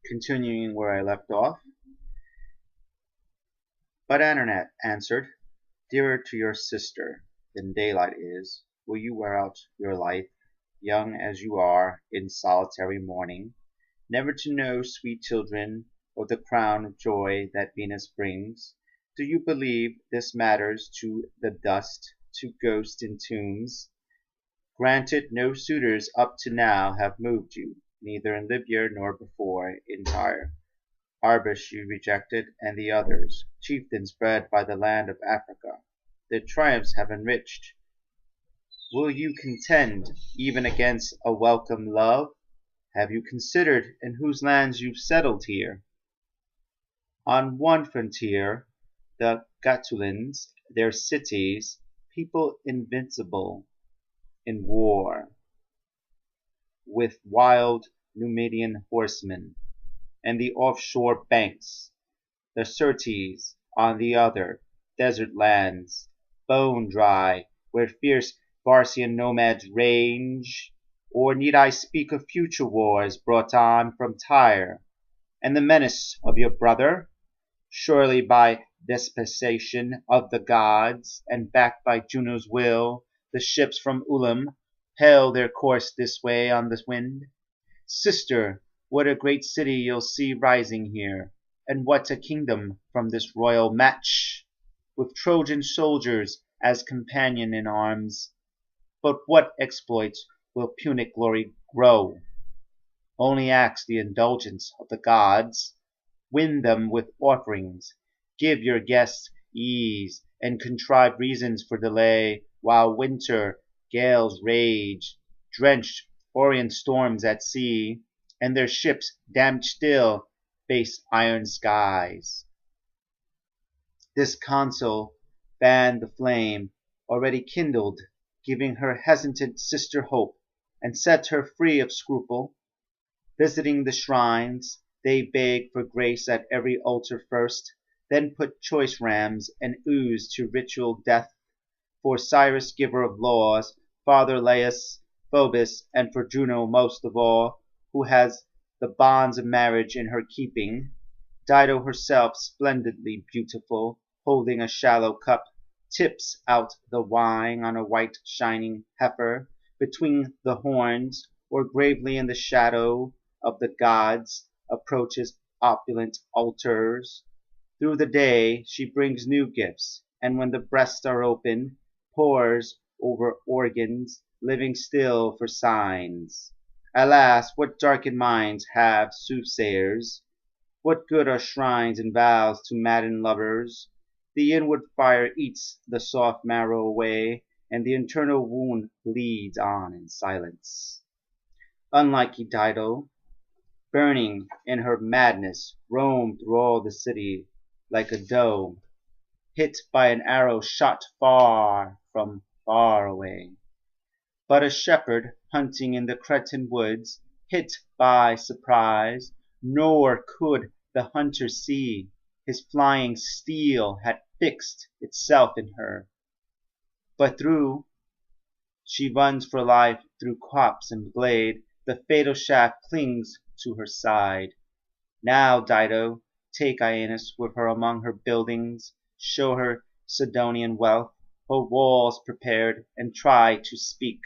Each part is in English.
continuing where I left off. But Aeneid answered, "Dearer to your sister than daylight is, will you wear out your life, young as you are, in solitary mourning, never to know, sweet children, of the crown of joy that Venus brings? Do you believe this matters to the dust, to ghosts in tombs? Granted, no suitors up to now have moved you, neither in Libya nor before in Tyre. Arbush you rejected, and the others, chieftains bred by the land of Africa, their triumphs have enriched. Will you contend even against a welcome love? Have you considered in whose lands you've settled here? On one frontier, the Gatulans, their cities, people invincible in war, with wild Numidian horsemen, and the offshore banks, the Syrtes on the other, desert lands, bone dry, where fierce Barcian nomads range. Or need I speak of future wars brought on from Tyre, and the menace of your brother? Surely by dispensation of the gods, and backed by Juno's will, the ships from Ullum held their course this way on the wind. Sister, what a great city you'll see rising here, and what a kingdom from this royal match, with Trojan soldiers as companion in arms. But what exploits will Punic glory grow? Only ask the indulgence of the gods. Win them with offerings, give your guests ease, and contrive reasons for delay, while winter gales rage, drenched orient storms at sea, and their ships damned still face iron skies. This consul fanned the flame already kindled, giving her hesitant sister hope, and set her free of scruple. Visiting the shrines, they beg for grace at every altar first, then put choice rams and ewes to ritual death, for Cyrus giver of laws, Father Laius, Phoebus, and for Juno most of all, who has the bonds of marriage in her keeping. Dido herself, splendidly beautiful, holding a shallow cup, tips out the wine on a white shining heifer between the horns, or gravely in the shadow of the gods approaches opulent altars. Through the day she brings new gifts, and when the breasts are open, pours over organs, living still for signs. Alas, what darkened minds have soothsayers? What good are shrines and vows to maddened lovers? The inward fire eats the soft marrow away, and the internal wound bleeds on in silence. Unlike Dido, burning in her madness, roamed through all the city like a doe hit by an arrow shot far from far away. But a shepherd hunting in the Cretan woods, hit by surprise, nor could the hunter see his flying steel had fixed itself in her. But through she runs for life, through copse and glade, the fatal shaft clings to her side. Now, Dido, take Aeneas with her among her buildings, show her Sidonian wealth, her walls prepared, and try to speak,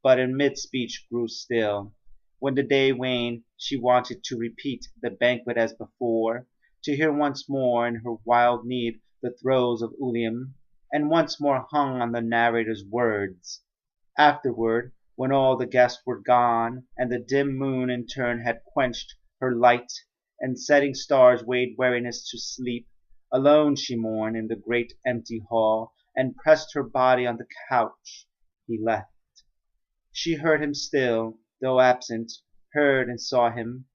but in mid-speech grew still. When the day waned, she wanted to repeat the banquet as before, to hear once more in her wild need the throes of Ullum, and once more hung on the narrator's words. Afterward, when all the guests were gone, and the dim moon in turn had quenched her light, and setting stars weighed weariness to sleep, alone she mourned in the great empty hall, and pressed her body on the couch he left. She heard him still, though absent, heard and saw him,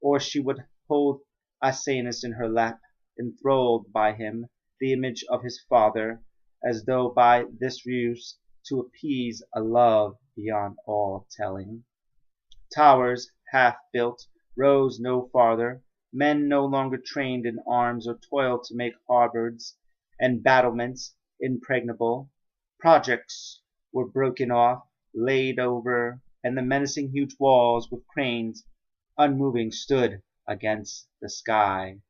or she would hold Aeneas in her lap, enthralled by him, the image of his father, as though by this ruse to appease a love beyond all telling. Towers, half built, rose no farther, men no longer trained in arms or toiled to make harbours and battlements impregnable. Projects were broken off, laid over, and the menacing huge walls with cranes unmoving stood against the sky.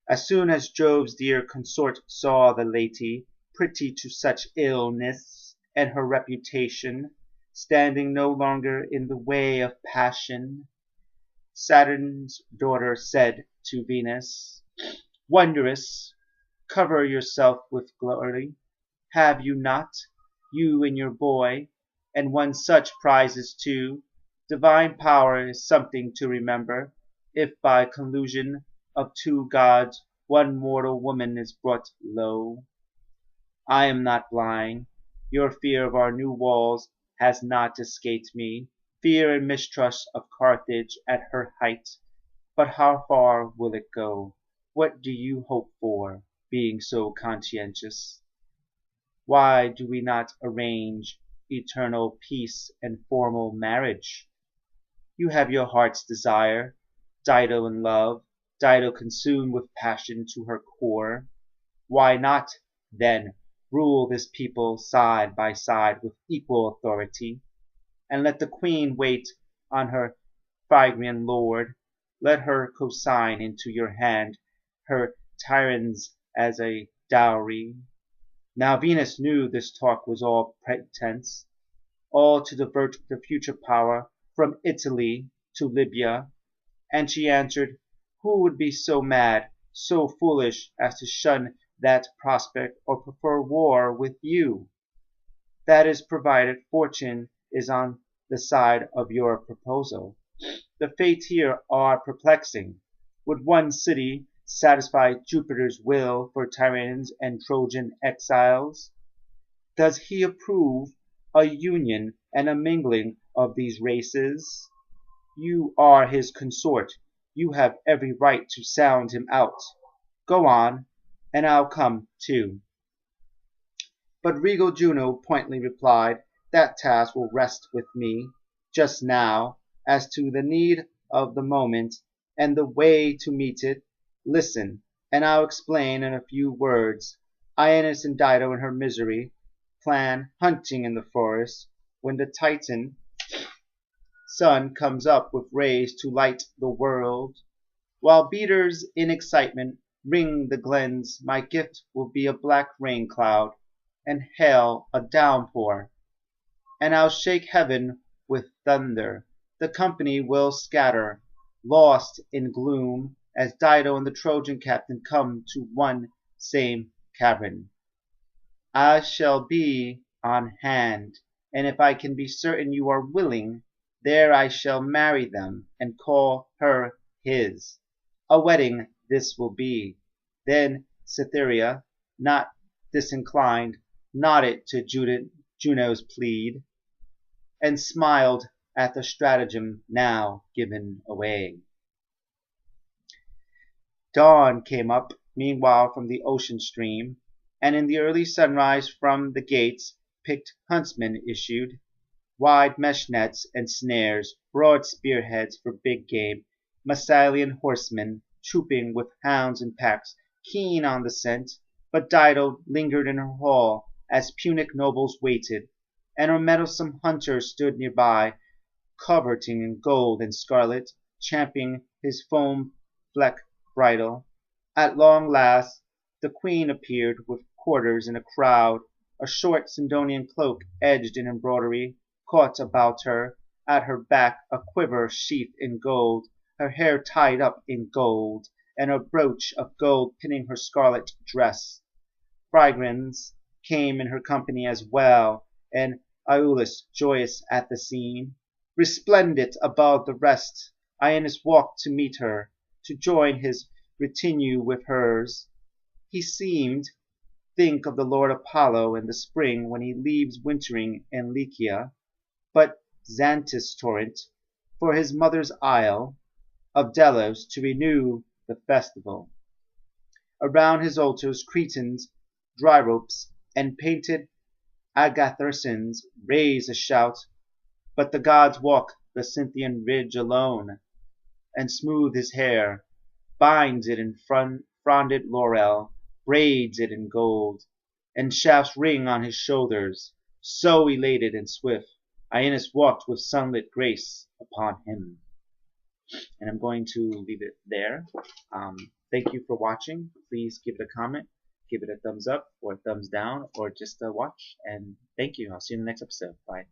As soon as Jove's dear consort saw the lady, pretty to such illness, and her reputation standing no longer in the way of passion, Saturn's daughter said to Venus, "Wondrous, cover yourself with glory. Have you not, you and your boy, and won such prizes too? Divine power is something to remember, if by collusion of two gods one mortal woman is brought low. I am not blind. Your fear of our new walls has not escaped me, fear and mistrust of Carthage at her height. But how far will it go? What do you hope for, being so conscientious? Why do we not arrange eternal peace and formal marriage? You have your heart's desire, Dido in love, Dido consumed with passion to her core. Why not, then, rule this people side by side with equal authority, and let the queen wait on her Phrygian lord, let her consign into your hand her tyrants as a dowry?" Now Venus knew this talk was all pretense, all to divert the future power from Italy to Libya, and she answered, "Who would be so mad, so foolish as to shun that prospect or prefer war with you? That is provided fortune is on the side of your proposal. The fates here are perplexing. Would one city satisfy Jupiter's will for Tyrrhenians and Trojan exiles? Does he approve a union and a mingling of these races? You are his consort. You have every right to sound him out. Go on, and I'll come too." But regal Juno pointedly replied, "That task will rest with me. Just now, as to the need of the moment and the way to meet it, listen, and I'll explain in a few words. Aeneid and Dido in her misery plan hunting in the forest, when the Titan sun comes up with rays to light the world. While beaters in excitement ring the glens, my gift will be a black rain cloud, and hail a downpour, and I'll shake heaven with thunder. The company will scatter, lost in gloom, as Dido and the Trojan captain come to one same cavern. I shall be on hand, and if I can be certain you are willing, there I shall marry them and call her his. A wedding this will be." Then Cytherea, not disinclined, nodded to Juno's plead, and smiled at the stratagem now given away. Dawn came up meanwhile from the ocean stream, and in the early sunrise from the gates picked huntsmen issued, wide mesh nets and snares, broad spearheads for big game, Massilian horsemen trooping with hounds in packs, keen on the scent. But Dido lingered in her hall as Punic nobles waited, and her mettlesome hunter stood nearby, coverting in gold and scarlet, champing his foam-flecked bridle. At long last the queen appeared with courtiers in a crowd, a short Sidonian cloak edged in embroidery caught about her, at her back a quiver sheathed in gold, her hair tied up in gold, and a brooch of gold pinning her scarlet dress. Phrygians came in her company as well, and Iülus joyous at the scene. Resplendent above the rest, Aeneas walked to meet her, to join his retinue with hers. He seemed think of the Lord Apollo in the spring when he leaves wintering in Lycia, but Xanthus torrent for his mother's isle of Delos to renew the festival. Around his altars Cretans, Dryropes, and painted Agatharsons raise a shout, but the gods walk the Scythian ridge alone, and smooth his hair, binds it in fronded laurel, braids it in gold, and shafts ring on his shoulders. So elated and swift, Aeneas walked with sunlit grace upon him. And I'm going to leave it there. Thank you for watching. Please give it a comment, give it a thumbs up or a thumbs down, or just a watch. And thank you. I'll see you in the next episode. Bye.